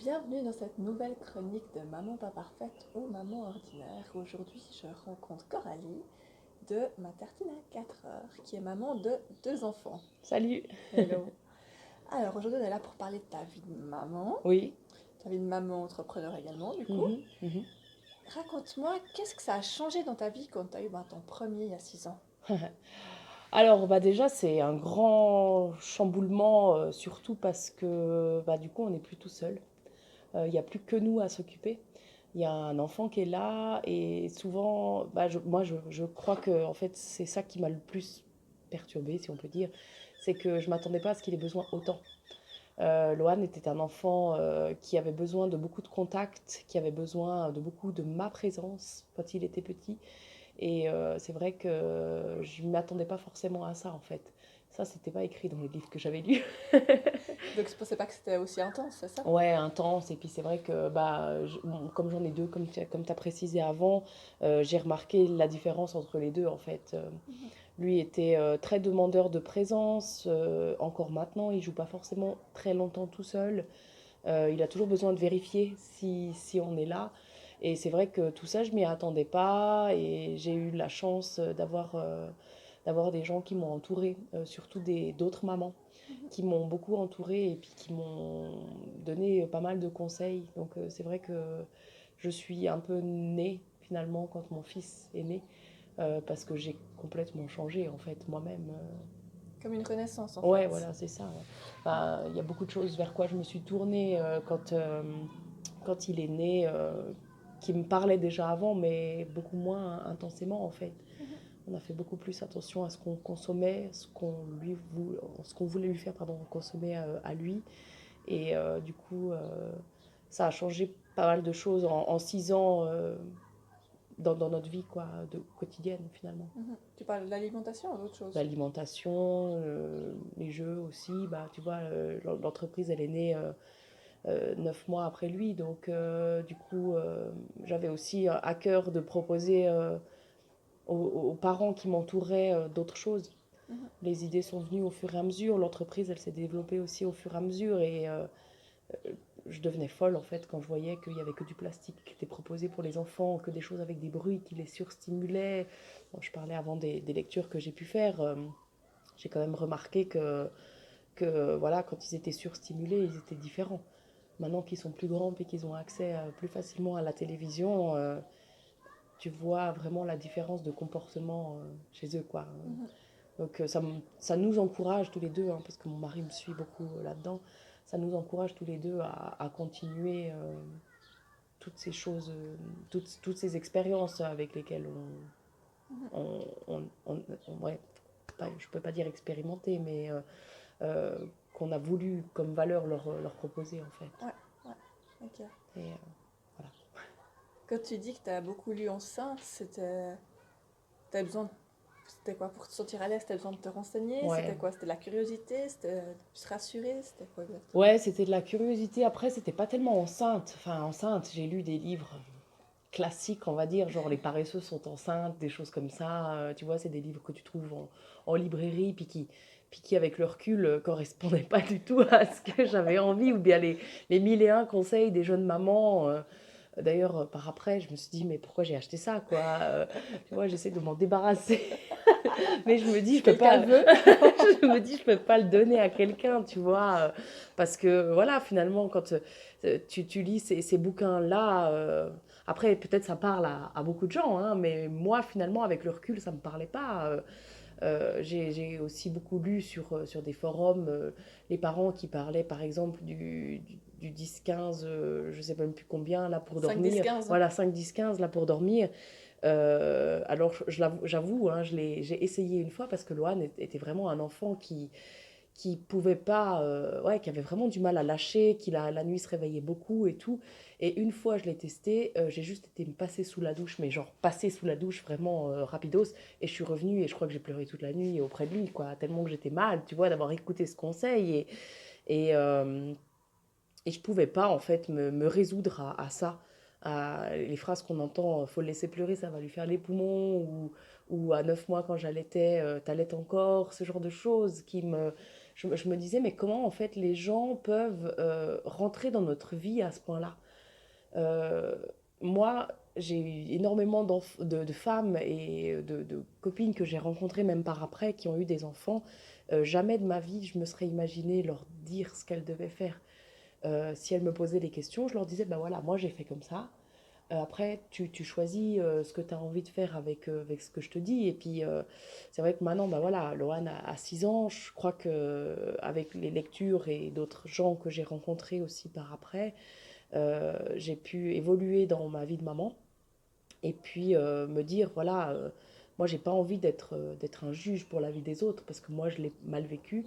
Bienvenue dans cette nouvelle chronique de Maman pas parfaite ou Maman ordinaire. Aujourd'hui, je rencontre Coralie de Ma Tartine à 4 heures, qui est maman de 2 enfants. Salut. Hello. Alors aujourd'hui, on est là pour parler de ta vie de maman, Oui. ta vie de maman entrepreneur également, du coup. Mhm, mhm. Raconte-moi, qu'est-ce que ça a changé dans ta vie quand tu as eu ton premier il y a 6 ans? Alors, déjà, c'est un grand chamboulement, surtout parce que du coup, on n'est plus tout seul. Il n'y a plus que nous à s'occuper. Il y a un enfant qui est là et souvent, moi, je crois que en fait, c'est ça qui m'a le plus perturbée, si on peut dire. C'est que je ne m'attendais pas à ce qu'il ait besoin autant. Lohan était un enfant qui avait besoin de beaucoup de contacts, qui avait besoin de beaucoup de ma présence quand il était petit. Et c'est vrai que je ne m'attendais pas forcément à ça, en fait. Ça, c'était pas écrit dans les livres que j'avais lus. Donc je pensais pas que c'était aussi intense, c'est ça? Ouais, intense. Et puis c'est vrai que, bon, comme j'en ai deux, comme tu as précisé avant, j'ai remarqué la différence entre les deux, en fait. Mhm. Lui était très demandeur de présence. Encore maintenant, il joue pas forcément très longtemps tout seul. Il a toujours besoin de vérifier si on est là. Et c'est vrai que tout ça, je m'y attendais pas. Et j'ai eu la chance d'avoir des gens qui m'ont entourée, surtout d'autres mamans, Mhm. qui m'ont beaucoup entourée et puis qui m'ont donné pas mal de conseils. Donc c'est vrai que je suis un peu née finalement quand mon fils est né, parce que j'ai complètement changé en fait moi-même. Comme une renaissance en Ouais, fait. voilà, c'est ça. Ouais. Il y a beaucoup de choses vers quoi je me suis tournée quand il est né, qui me parlaient déjà avant, mais beaucoup moins intensément en fait. Mhm. On a fait beaucoup plus attention à ce qu'on consommait, ce qu'on voulait lui faire pardon, consommer à lui. Et du coup, ça a changé pas mal de choses en 6 ans dans notre vie quoi, quotidienne finalement. Mhm. Tu parles de l'alimentation ou d'autre chose? L'alimentation, les jeux aussi. Tu vois, l'entreprise, elle est née 9 mois après lui. Donc, du coup, j'avais aussi à cœur de proposer aux parents qui m'entouraient d'autres choses. Mhm. Les idées sont venues au fur et à mesure. L'entreprise, elle s'est développée aussi au fur et à mesure. Et je devenais folle, en fait, quand je voyais qu'il n'y avait que du plastique qui était proposé pour les enfants, que des choses avec des bruits qui les surstimulaient. Bon, je parlais avant des lectures que j'ai pu faire. J'ai quand même remarqué que voilà, quand ils étaient surstimulés, ils étaient différents. Maintenant qu'ils sont plus grands et qu'ils ont accès plus facilement à la télévision, tu vois vraiment la différence de comportement chez eux, quoi. Mhm. Donc ça nous encourage tous les deux, hein, parce que mon mari me suit beaucoup là-dedans, ça nous encourage tous les deux à continuer toutes ces choses, toutes ces expériences avec lesquelles Mhm. ouais, je peux pas dire expérimenter, mais euh, qu'on a voulu comme valeur leur proposer en fait. Ouais, ouais, ok. Et voilà. Quand tu dis que tu as beaucoup lu enceinte, c'était. T'as besoin. C'était quoi pour te sentir à l'aise? T'as besoin de te renseigner? Ouais. C'était quoi? C'était de la curiosité? C'était se rassurer? C'était quoi exactement? Ouais, c'était de la curiosité. Après, c'était pas tellement enceinte. Enfin, enceinte, j'ai lu des livres classiques, on va dire, genre Les paresseux sont enceintes, des choses comme ça. Tu vois, c'est des livres que tu trouves en librairie, puis qui, avec le recul, correspondaient pas du tout à ce que j'avais envie, ou bien les mille et un conseils des jeunes mamans. D'ailleurs, par après, je me suis dit, mais pourquoi j'ai acheté ça, quoi. Tu vois, j'essaie de m'en débarrasser. Mais je me dis, Si je peux quelqu'un pas. le veut. Je me dis, je peux pas le donner à quelqu'un, tu vois. Parce que, voilà, finalement, quand tu lis ces bouquins-là, après, peut-être ça parle à beaucoup de gens, hein, mais moi, finalement, avec le recul, ça me parlait pas. J'ai aussi beaucoup lu sur des forums les parents qui parlaient par exemple du 10-15, je sais même plus combien, là pour 5, 10, dormir. 15. Voilà, 5-10-15 là pour dormir. Alors j'avoue, hein, j'ai essayé une fois parce que Loane était vraiment un enfant qui pouvait pas, ouais, qui avait vraiment du mal à lâcher, qui la nuit se réveillait beaucoup et tout. Et une fois, je l'ai testé, j'ai juste été me passer sous la douche, mais genre passer sous la douche vraiment rapidos. Et je suis revenue et je crois que j'ai pleuré toute la nuit auprès de lui, quoi, tellement que j'étais mal, tu vois, d'avoir écouté ce conseil. Et, euh, et je pouvais pas, en fait, me résoudre à ça. À les phrases qu'on entend, faut le laisser pleurer, ça va lui faire les poumons, ou à 9 mois quand j'allaitais, t'allaites encore, ce genre de choses je me disais, mais comment en fait les gens peuvent rentrer dans notre vie à ce point-là? Euh, Moi, j'ai eu énormément de femmes et de copines que j'ai rencontrées même par après qui ont eu des enfants. Jamais de ma vie je me serais imaginé leur dire ce qu'elles devaient faire. Si elles me posaient des questions, je leur disais, ben voilà, moi j'ai fait comme ça. Après, tu choisis ce que tu as envie de faire avec ce que je te dis. Et puis, c'est vrai que maintenant, bah voilà, Lohan a 6 ans. Je crois que avec les lectures et d'autres gens que j'ai rencontrés aussi par après, j'ai pu évoluer dans ma vie de maman. Et puis me dire, voilà, moi, j'ai pas envie d'être un juge pour la vie des autres parce que moi, je l'ai mal vécu.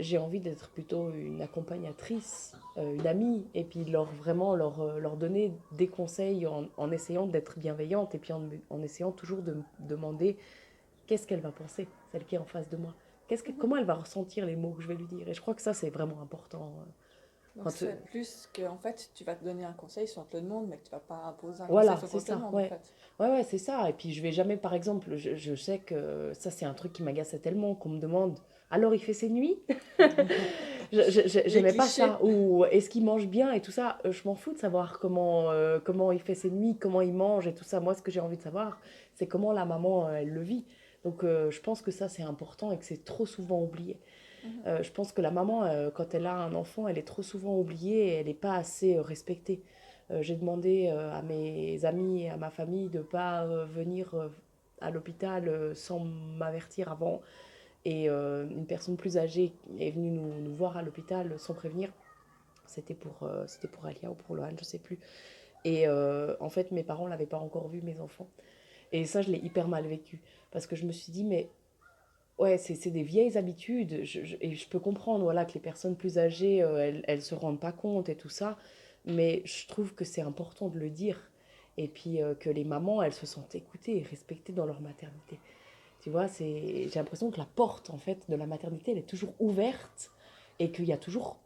J'ai envie d'être plutôt une accompagnatrice, une amie, et puis vraiment leur donner des conseils en essayant d'être bienveillante, et puis en essayant toujours de me demander qu'est-ce qu'elle va penser, celle qui est en face de moi. Mhm. Comment elle va ressentir les mots que je vais lui dire. Et je crois que ça, c'est vraiment important. Donc Quand, c'est plus que en fait tu vas te donner un conseil si on te le demande, mais que tu vas pas imposer un conseil, voilà, faut c'est qu'on te le ça, demande en ouais. fait. Ouais, ouais, c'est ça. Et puis je vais jamais, par exemple, je sais que ça, c'est un truc qui m'agaçait tellement qu'on me demande, alors il fait ses nuits. Les J'aimais pas clichés. ça. Ou est-ce qu'il mange bien et tout ça. Je m'en fous de savoir comment il fait ses nuits, comment il mange et tout ça. Moi, ce que j'ai envie de savoir, c'est comment la maman, elle le vit. Donc, je pense que ça, c'est important et que c'est trop souvent oublié. Mhm. Je pense que la maman, quand elle a un enfant, elle est trop souvent oubliée et elle n'est pas assez respectée. J'ai demandé à mes amis et à ma famille de ne pas venir à l'hôpital sans m'avertir avant. Et une personne plus âgée est venue nous voir à l'hôpital sans prévenir. C'était pour Alia ou pour Lohan, je sais plus. Et en fait, mes parents l'avaient pas encore vu, mes enfants. Et ça, je l'ai hyper mal vécu. Parce que je me suis dit, mais ouais, c'est des vieilles habitudes. Et je peux comprendre voilà, que les personnes plus âgées, elles se rendent pas compte et tout ça. Mais je trouve que c'est important de le dire. Et puis que les mamans, elles se sentent écoutées et respectées dans leur maternité. Tu vois, j'ai l'impression que la porte, en fait, de la maternité, elle est toujours ouverte et qu'il y a toujours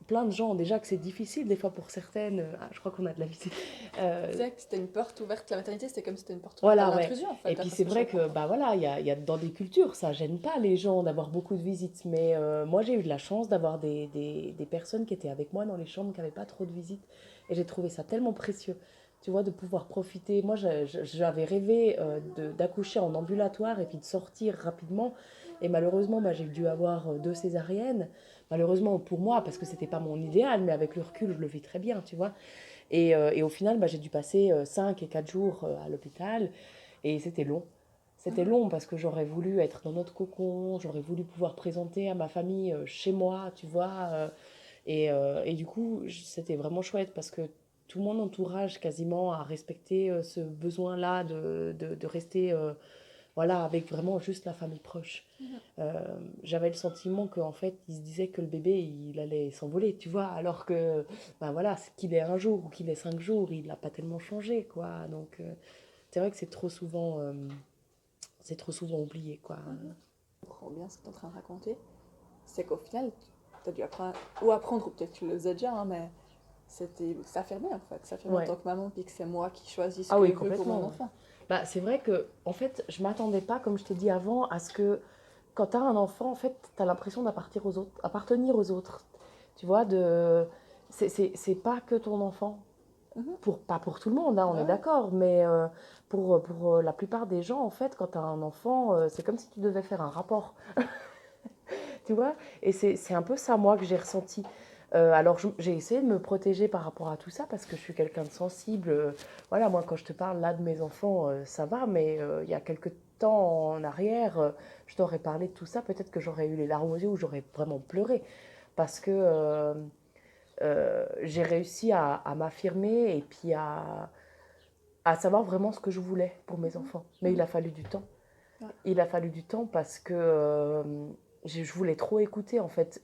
plein de gens. Déjà que c'est difficile, des fois, pour certaines. Ah, je crois qu'on a de la visite. Tu Euh, disais que c'était une porte ouverte, la maternité c'était comme si c'était une porte ouverte à voilà, ouais. l'intrusion en fait, Et puis d'après c'est ce que je vrai comprends. que, bah voilà, il y a dans des cultures, ça gêne pas les gens d'avoir beaucoup de visites. Mais moi, j'ai eu de la chance d'avoir des personnes qui étaient avec moi dans les chambres qui n'avaient pas trop de visites. Et j'ai trouvé ça tellement précieux, tu vois, de pouvoir profiter. Moi, j'avais rêvé d'accoucher en ambulatoire et puis de sortir rapidement. Et malheureusement, bah, j'ai dû avoir 2 césariennes. Malheureusement pour moi, parce que c'était pas mon idéal, mais avec le recul, je le vis très bien, tu vois. Et au final, bah, j'ai dû passer 5 et 4 jours à l'hôpital. Et c'était long. C'était Mhm. long parce que j'aurais voulu être dans notre cocon, j'aurais voulu pouvoir présenter à ma famille chez moi, tu vois. Et du coup, c'était vraiment chouette parce que tout mon entourage quasiment a respecté ce besoin-là de rester voilà, avec vraiment juste la famille proche. Mhm. Euh, J'avais le sentiment qu'en fait, il se disait que le bébé, il allait s'envoler, tu vois, alors que, ben voilà, qu'il ait un jour ou qu'il ait 5 jours, il n'a pas tellement changé, quoi. Donc, c'est vrai que c'est trop souvent oublié, quoi. Mhm. Je comprends bien ce que tu es en train de raconter. C'est qu'au final, tu as dû apprendre, ou apprendre, ou peut-être tu le faisais déjà, hein, mais c'était s'affirmer en fait, s'affirmer en Ouais. tant que maman, puis que c'est moi qui choisis ce Ah que oui, je veux pour mon complètement, ouais. enfant. Bah, c'est vrai que, en fait, je m'attendais pas, comme je t'ai dit avant, à ce que quand tu as un enfant, en fait, tu as l'impression appartenir aux autres. Tu vois, c'est pas que ton enfant. Mhm. Pas pour tout le monde, hein, on est Ouais. d'accord, mais pour la plupart des gens, en fait, quand tu as un enfant, c'est comme si tu devais faire un rapport, tu vois. Et c'est un peu ça, moi, que j'ai ressenti. Alors, j'ai essayé de me protéger par rapport à tout ça parce que je suis quelqu'un de sensible. Voilà, moi, quand je te parle là de mes enfants, ça va, mais il y a quelques temps en arrière, je t'aurais parlé de tout ça, peut-être que j'aurais eu les larmes aux yeux ou j'aurais vraiment pleuré parce que j'ai réussi à m'affirmer et puis à savoir vraiment ce que je voulais pour mes Mhm. enfants. Mais il Mhm. a fallu du temps. Ouais. Il a fallu du temps parce que je voulais trop écouter en fait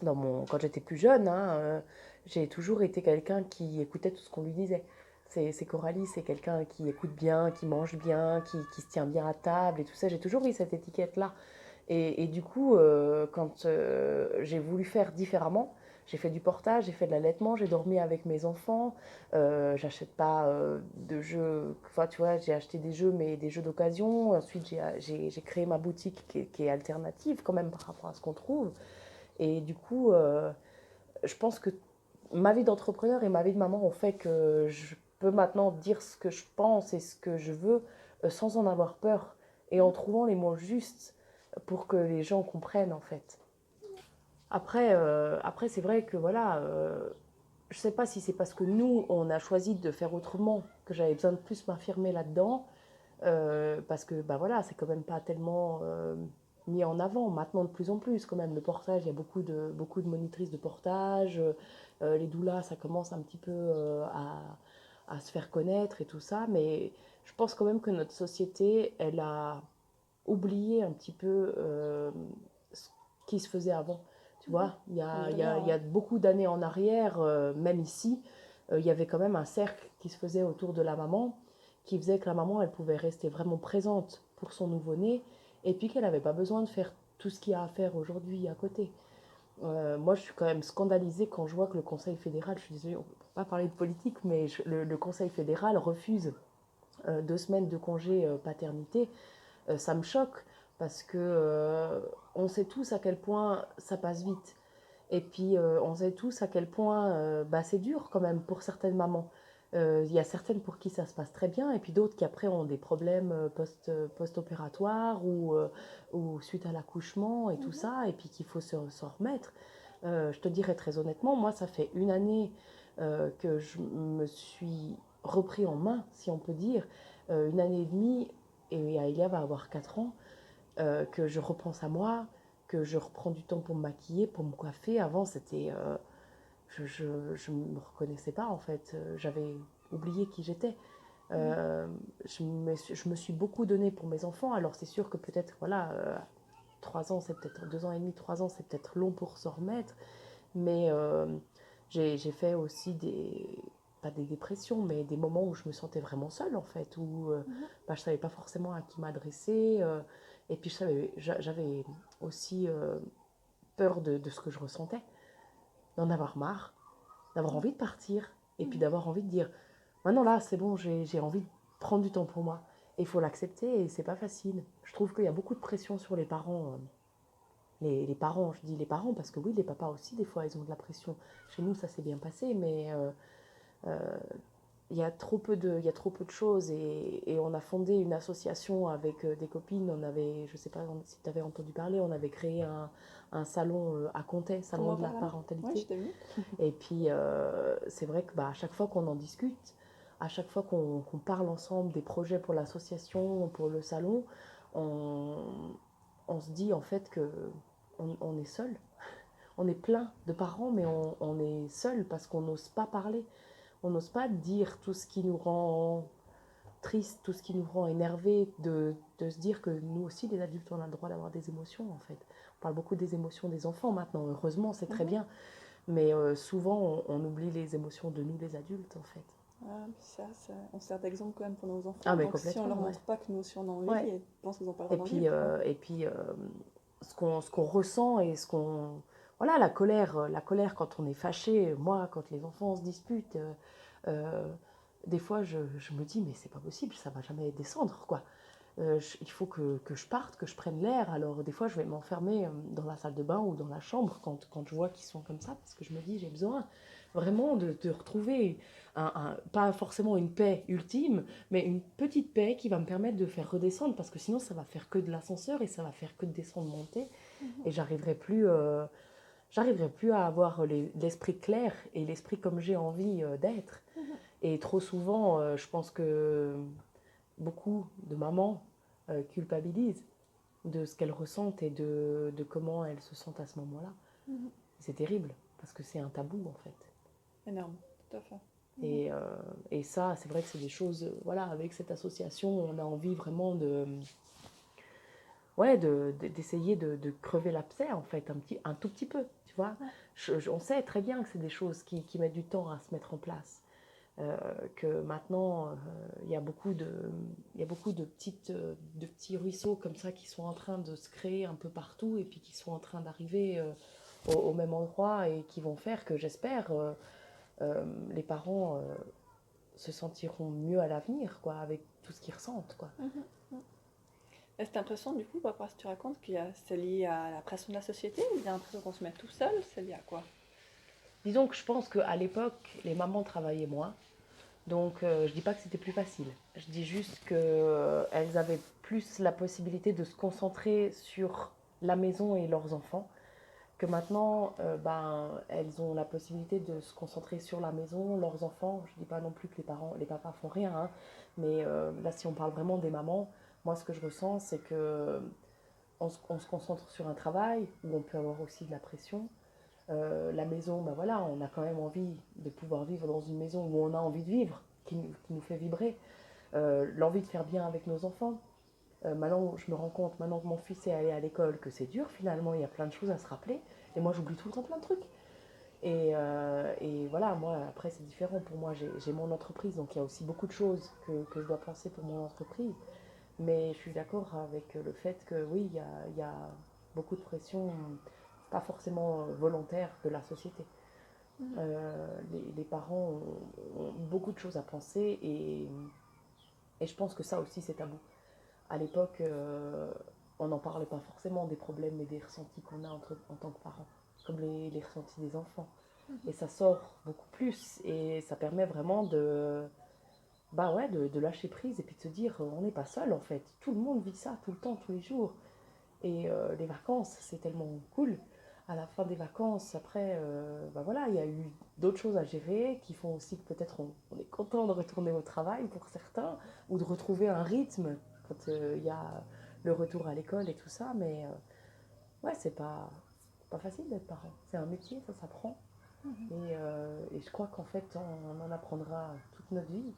quand j'étais plus jeune. Hein, j'ai toujours été quelqu'un qui écoutait tout ce qu'on lui disait. C'est Coralie, c'est quelqu'un qui écoute bien, qui mange bien, qui se tient bien à table et tout ça. J'ai toujours eu cette étiquette-là. Et du coup, quand j'ai voulu faire différemment, j'ai fait du portage, j'ai fait de l'allaitement, j'ai dormi avec mes enfants. J'achète pas de jeux. Enfin, tu vois, j'ai acheté des jeux, mais des jeux d'occasion. Ensuite, j'ai créé ma boutique qui est alternative quand même par rapport à ce qu'on trouve. Et du coup, je pense que ma vie d'entrepreneur et ma vie de maman ont fait que je peux maintenant dire ce que je pense et ce que je veux sans en avoir peur et en trouvant les mots justes pour que les gens comprennent en fait. Après c'est vrai que voilà, je sais pas si c'est parce que nous, on a choisi de faire autrement que j'avais besoin de plus m'affirmer là-dedans, parce que bah voilà, c'est quand même pas tellement mis en avant maintenant de plus en plus quand même. Le portage, il y a beaucoup de monitrices de portage, les doulas, ça commence un petit peu à se faire connaître et tout ça, mais je pense quand même que notre société, elle a oublié un petit peu ce qui se faisait avant. Tu vois, Mine de rien, il y hein. a beaucoup d'années en arrière, même ici, il y avait quand même un cercle qui se faisait autour de la maman, qui faisait que la maman, elle pouvait rester vraiment présente pour son nouveau-né, et puis qu'elle n'avait pas besoin de faire tout ce qu'il y a à faire aujourd'hui à côté. Moi, je suis quand même scandalisée quand je vois que le Conseil fédéral, je suis désolée, on ne peut pas parler de politique, mais le Conseil fédéral refuse 2 semaines de congé paternité. Ça me choque parce que on sait tous à quel point ça passe vite. Et puis on sait tous à quel point bah, c'est dur quand même pour certaines mamans. Il y a certaines pour qui ça se passe très bien et puis d'autres qui après ont des problèmes post-opératoires ou suite à l'accouchement et tout Mhm. ça et puis qu'il faut s'en remettre. Je te dirais très honnêtement, moi ça fait une année que je me suis repris en main, si on peut dire, une année et demie, et Aïlia va avoir 4 ans, que je repense à moi, que je reprends du temps pour me maquiller, pour me coiffer. Avant, c'était. Je me reconnaissais pas, en fait. J'avais oublié qui j'étais. Mhm. Je me suis beaucoup donné pour mes enfants. Alors, c'est sûr que peut-être, voilà, 3 ans, c'est peut-être 2 ans et demi, 3 ans, c'est peut-être long pour s'en remettre. Mais j'ai fait aussi pas des dépressions, mais des moments où je me sentais vraiment seule, en fait, où Mhm. bah, je ne savais pas forcément à qui m'adresser. Et puis j'avais aussi peur de ce que je ressentais, d'en avoir marre, d'avoir envie de partir, et puis Mhm. d'avoir envie de dire, maintenant là, c'est bon, j'ai envie de prendre du temps pour moi. Et il faut l'accepter, et c'est pas facile. Je trouve qu'il y a beaucoup de pression sur les parents. Les parents, je dis les parents parce que oui, les papas aussi, des fois, ils ont de la pression. Chez nous, ça s'est bien passé, mais euh, il y a trop peu de choses et on a fondé une association avec des copines. On avait, je sais pas si tu avais entendu parler, on avait créé un salon à Comté, Qu'on salon m'en de la parle. Ouais, je parentalité. t'ai vu. Et puis, c'est vrai que bah, à chaque fois qu'on en discute, à chaque fois qu'on parle ensemble des projets pour l'association, pour le salon, on, on se dit en fait que on est seul. On est plein de parents, mais on est seul parce qu'on n'ose pas parler. On n'ose pas dire tout ce qui nous rend triste, tout ce qui nous rend énervé, de se dire que nous aussi, les adultes, on a le droit d'avoir des émotions, en fait. On parle beaucoup des émotions des enfants maintenant, heureusement, c'est très Mhm. bien. Mais souvent, on oublie les émotions de nous, les adultes, en fait. Ah, puis on sert d'exemple quand même pour nos Ah, enfants. mais Donc si on leur complètement, ouais. montre pas que nous aussi on a envie, Ouais. je pense qu'ils ont pas le droit d'en vivre, quoi. Et puis ce qu'on ressent et ce qu'on... Voilà, la colère quand on est fâché, moi, quand les enfants se disputent, euh, des fois, je me dis, mais c'est pas possible, ça va jamais descendre, quoi. Il faut que je parte, que je prenne l'air. Alors, des fois, je vais m'enfermer dans la salle de bain ou dans la chambre quand je vois qu'ils sont comme ça, parce que je me dis, j'ai besoin vraiment de retrouver, pas forcément une paix ultime, mais une petite paix qui va me permettre de faire redescendre, parce que sinon, ça va faire que de l'ascenseur et ça va faire que de descendre, monter, Mhm. et j'arriverai plus à avoir l'esprit clair et l'esprit comme j'ai envie d'être. Mhm. Et trop souvent, je pense que beaucoup de mamans culpabilisent de ce qu'elles ressentent et de comment elles se sentent à ce moment-là. Mhm. C'est terrible, parce que c'est un tabou, en fait. Énorme, tout à fait. Mhm. Et, euh, et ça, c'est vrai que c'est des choses, voilà, avec cette association, on a envie vraiment ouais, d'essayer de crever l'abcès, en fait, un tout petit peu, tu vois. Ouais. On sait très bien que c'est des choses qui mettent du temps à se mettre en place. Que maintenant, il y a beaucoup de, il y a beaucoup de petits ruisseaux comme ça qui sont en train de se créer un peu partout et puis qui sont en train d'arriver au même endroit et qui vont faire que j'espère les parents se sentiront mieux à l'avenir, quoi, avec tout ce qu'ils ressentent, quoi. Est-ce que tu as l'impression, du coup, par rapport à ce que tu racontes, c'est lié à la pression de la société ou il y a l'impression qu'on se met tout seul? C'est lié à quoi? Disons que je pense qu'à l'époque, les mamans travaillaient moins. Donc, je dis pas que c'était plus facile. Je dis juste qu'elles avaient plus la possibilité de se concentrer sur la maison et leurs enfants. Que maintenant, elles ont la possibilité de se concentrer sur la maison, leurs enfants. Je dis pas non plus que les papas font rien, hein, mais là, si on parle vraiment des mamans, moi, ce que je ressens, c'est que on se concentre sur un travail où on peut avoir aussi de la pression. La maison, ben voilà, on a quand même envie de pouvoir vivre dans une maison où on a envie de vivre, qui nous fait vibrer. L'envie de faire bien avec nos enfants. Maintenant, je me rends compte, maintenant que mon fils est allé à l'école, que c'est dur finalement, il y a plein de choses à se rappeler. Et moi, j'oublie tout le temps plein de trucs. Et voilà, moi, après, c'est différent. Pour moi, j'ai mon entreprise, donc il y a aussi beaucoup de choses que je dois penser pour mon entreprise. Mais je suis d'accord avec le fait que oui, il y a beaucoup de pression, pas forcément volontaire, de la société. Les parents ont beaucoup de choses à penser et je pense que ça aussi, c'est tabou. À l'époque, on n'en parlait pas forcément des problèmes et des ressentis qu'on a en tant que parents, comme les ressentis des enfants. Et ça sort beaucoup plus et ça permet vraiment de lâcher prise et puis de se dire on n'est pas seul en fait. Tout le monde vit ça tout le temps, tous les jours. Et les vacances, c'est tellement cool. À la fin des vacances, après, voilà, il y a eu d'autres choses à gérer qui font aussi que peut-être on est content de retourner au travail pour certains ou de retrouver un rythme quand il y a le retour à l'école et tout ça. Mais ouais, c'est pas facile d'être parent. C'est un métier, ça s'apprend. Et je crois qu'en fait, on en apprendra toute notre vie.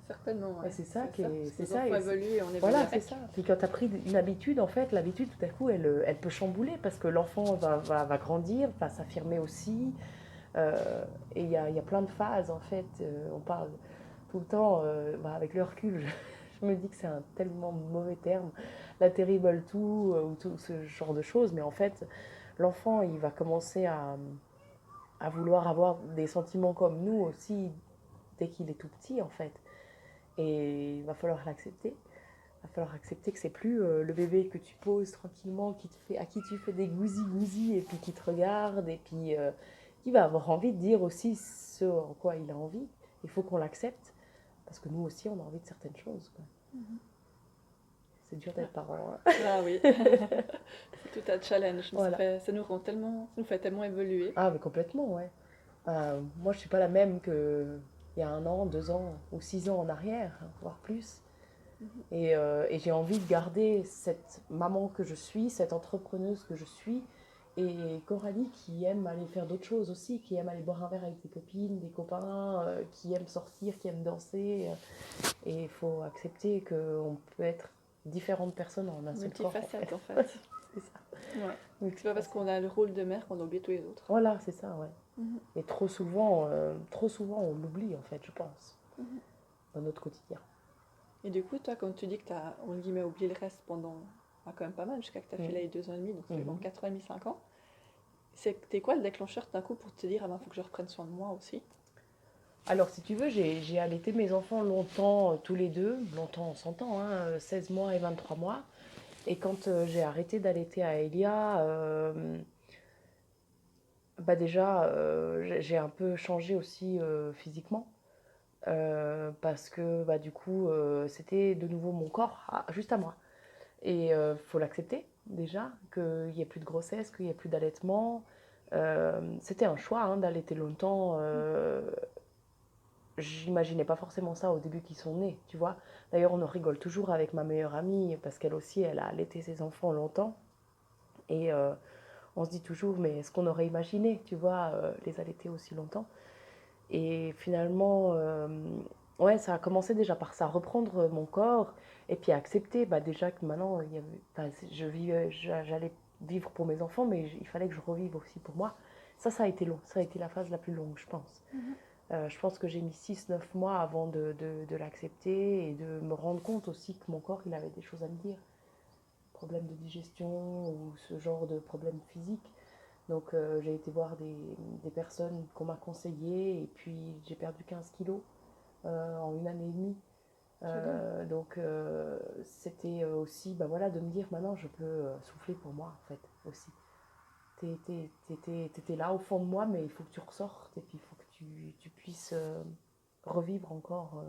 Certainement, Et ouais. c'est ça qui ça, est. parce que C'est nos ça. enfants évoluent et on évolue Voilà, c'est avec. ça. Puis quand tu as pris une habitude, en fait, l'habitude, tout à coup, elle peut chambouler parce que l'enfant va grandir, va s'affirmer aussi. Et il y a plein de phases, en fait. On parle tout le temps, avec le recul, je me dis que c'est un tellement mauvais terme, la terrible tout, ou tout ce genre de choses. Mais en fait, l'enfant, il va commencer à vouloir avoir des sentiments comme nous aussi dès qu'il est tout petit, en fait. Et il va falloir l'accepter. Il va falloir accepter que c'est plus le bébé que tu poses tranquillement, à qui tu fais des gousi-gousi et puis qui te regarde et puis qui va avoir envie de dire aussi ce en quoi il a envie. Il faut qu'on l'accepte parce que nous aussi on a envie de certaines choses, quoi. C'est dur d'être parent, hein. Ah oui, c'est tout un challenge, mais Voilà. ça nous rend tellement, ça nous fait tellement évoluer. Ah, mais complètement, ouais. Moi, je suis pas la même que il y a 1 an, 2 ans ou 6 ans en arrière, hein, voire plus. Et j'ai envie de garder cette maman que je suis, cette entrepreneuse que je suis, et Coralie qui aime aller faire d'autres choses aussi, qui aime aller boire un verre avec des copines, des copains, qui aime sortir, qui aime danser. Et il faut accepter qu'on peut être différentes personnes en un seul corps, en Multifacette, fait. en fait. C'est ça. Ouais. C'est pas parce qu'on a le rôle de mère qu'on a oublié tous les autres. Voilà, c'est ça, ouais. Mhm. Et trop souvent, on l'oublie, en fait, je pense, dans notre quotidien. Et du coup, toi, quand tu dis que tu as, on guillemets, oublié le reste pendant quand même pas mal, jusqu'à que tu as fait là les 2 ans et demi, donc ça fait bon 4 ans et demi, 5 ans, c'était quoi le déclencheur d'un coup pour te dire, ah ben, faut que je reprenne soin de moi aussi? Alors, si tu veux, j'ai allaité mes enfants longtemps, tous les deux, longtemps on s'entend, hein, 16 mois et 23 mois. Et quand j'ai arrêté d'allaiter à Elia, déjà, j'ai un peu changé aussi physiquement. Parce que du coup, c'était de nouveau mon corps, juste à moi. Et il faut l'accepter déjà, qu'il n'y ait plus de grossesse, qu'il n'y ait plus d'allaitement. C'était un choix, hein, d'allaiter longtemps. J'imaginais pas forcément ça au début qu'ils sont nés, tu vois. D'ailleurs, on en rigole toujours avec ma meilleure amie parce qu'elle aussi, elle a allaité ses enfants longtemps. Et on se dit toujours, mais est-ce qu'on aurait imaginé, tu vois, les allaiter aussi longtemps? Et finalement, ouais, ça a commencé déjà par ça, reprendre mon corps et puis accepter déjà que maintenant, j'allais vivre pour mes enfants, mais il fallait que je revive aussi pour moi. Ça a été long, ça a été la phase la plus longue, je pense. Je pense que j'ai mis 6-9 mois avant de l'accepter et de me rendre compte aussi que mon corps, il avait des choses à me dire. Problème de digestion ou ce genre de problème physique. Donc j'ai été voir des personnes qu'on m'a conseillées et puis j'ai perdu 15 kilos en 1 année et demie. C'est bien. C'était aussi bah voilà, de me dire maintenant je peux souffler pour moi en fait aussi. T'étais là au fond de moi, mais il faut que tu ressortes et puis il faut que tu puisses revivre encore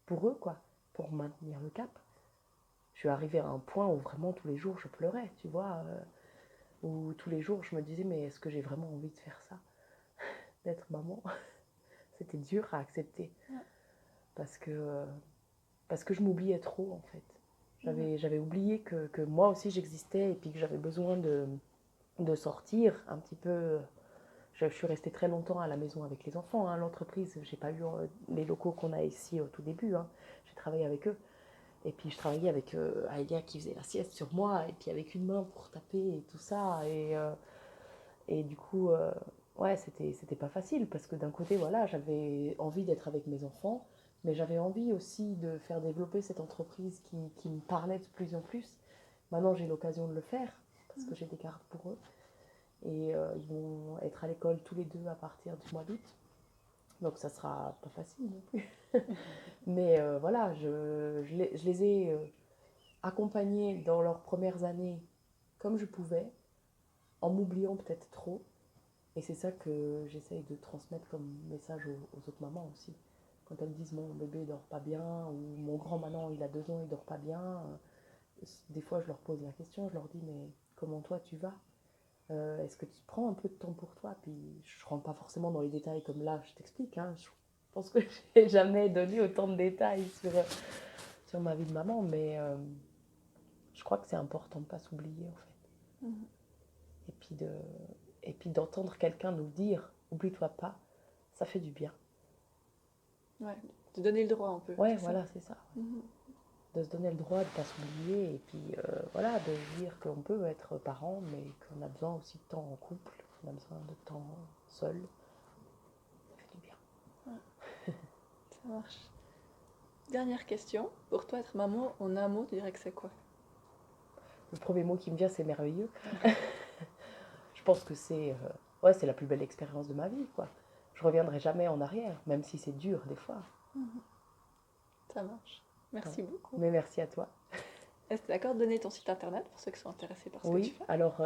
pour eux, quoi, pour maintenir le cap. Je suis arrivée à un point où vraiment tous les jours je pleurais, tu vois, où tous les jours je me disais mais est-ce que j'ai vraiment envie de faire ça, d'être maman? C'était dur à accepter Ouais. parce que, parce que je m'oubliais trop en fait. Ouais. J'avais oublié que moi aussi j'existais et puis que j'avais besoin de sortir un petit peu. Je suis restée très longtemps à la maison avec les enfants. Hein. L'entreprise, j'ai pas eu les locaux qu'on a ici au tout début. Hein. J'ai travaillé avec eux. Et puis je travaillais avec Aïlia qui faisait la sieste sur moi, et puis avec une main pour taper et tout ça. Et du coup, ouais, c'était pas facile parce que d'un côté, voilà, j'avais envie d'être avec mes enfants, mais j'avais envie aussi de faire développer cette entreprise qui me parlait de plus en plus. Maintenant, j'ai l'occasion de le faire parce que j'ai des gardes pour eux. Et ils vont être à l'école tous les deux à partir du mois d'août. Donc ça sera pas facile non plus. Mais voilà, je les ai accompagnés dans leurs premières années comme je pouvais, en m'oubliant peut-être trop. Et c'est ça que j'essaye de transmettre comme message aux autres mamans aussi. Quand elles disent mon bébé dort pas bien, ou mon grand maintenant il a 2 ans, il dort pas bien, des fois je leur pose la question, je leur dis mais comment toi tu vas? Est-ce que tu prends un peu de temps pour toi? Puis je rentre pas forcément dans les détails comme là, je t'explique. Hein. Je pense que j'ai jamais donné autant de détails sur ma vie de maman, mais je crois que c'est important de ne pas s'oublier en fait. Mhm. Et puis, et puis d'entendre quelqu'un nous dire oublie-toi pas, ça fait du bien. Ouais, te donner le droit un peu. Ouais, C'est voilà, ça. c'est ça. Mhm. De se donner le droit de ne pas s'oublier et puis voilà, de dire qu'on peut être parent, mais qu'on a besoin aussi de temps en couple, qu'on a besoin de temps seul. Ça fait du bien. Ouais, ça marche. Dernière question. Pour toi, être maman, en un mot, tu dirais que c'est quoi? Le premier mot qui me vient, c'est merveilleux. Je pense que ouais, c'est la plus belle expérience de ma vie, quoi. Je reviendrai jamais en arrière, même si c'est dur des fois. Mhm. Ça marche. Ouais. Merci beaucoup. Mais merci à toi. Est-ce que tu es d'accord de donner ton site internet pour ceux qui sont intéressés par ce que tu Oui, fais? alors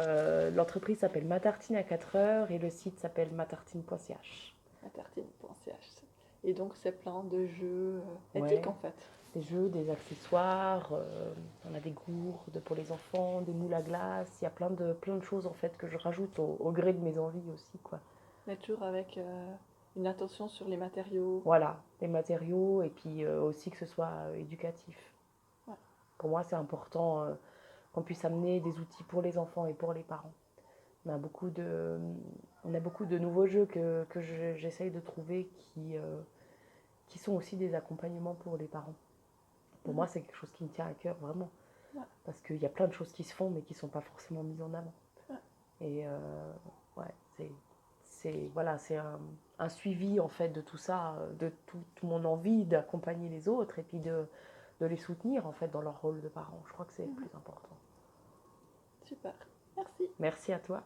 l'entreprise s'appelle Matartine à 4 heures et le site s'appelle matartine.ch. Matartine.ch. Et donc, c'est plein de jeux éthiques Ouais, en fait. des jeux, des accessoires, on a des gourdes pour les enfants, des moules à glace, il y a plein de choses en fait que je rajoute au gré de mes envies aussi, quoi. Mais toujours avec une attention sur les matériaux. Voilà, les matériaux et puis aussi que ce soit éducatif. Ouais. Pour moi, c'est important qu'on puisse amener des outils pour les enfants et pour les parents. On a beaucoup de nouveaux jeux que j'essaye de trouver qui sont aussi des accompagnements pour les parents. Pour moi, c'est quelque chose qui me tient à cœur vraiment. Ouais. Parce qu'il y a plein de choses qui se font mais qui ne sont pas forcément mises en avant. Ouais. Et ouais, voilà, c'est un suivi en fait de tout ça, de toute mon envie d'accompagner les autres et puis de les soutenir en fait dans leur rôle de parents. Je crois que c'est le plus important. Super. Merci. Merci à toi.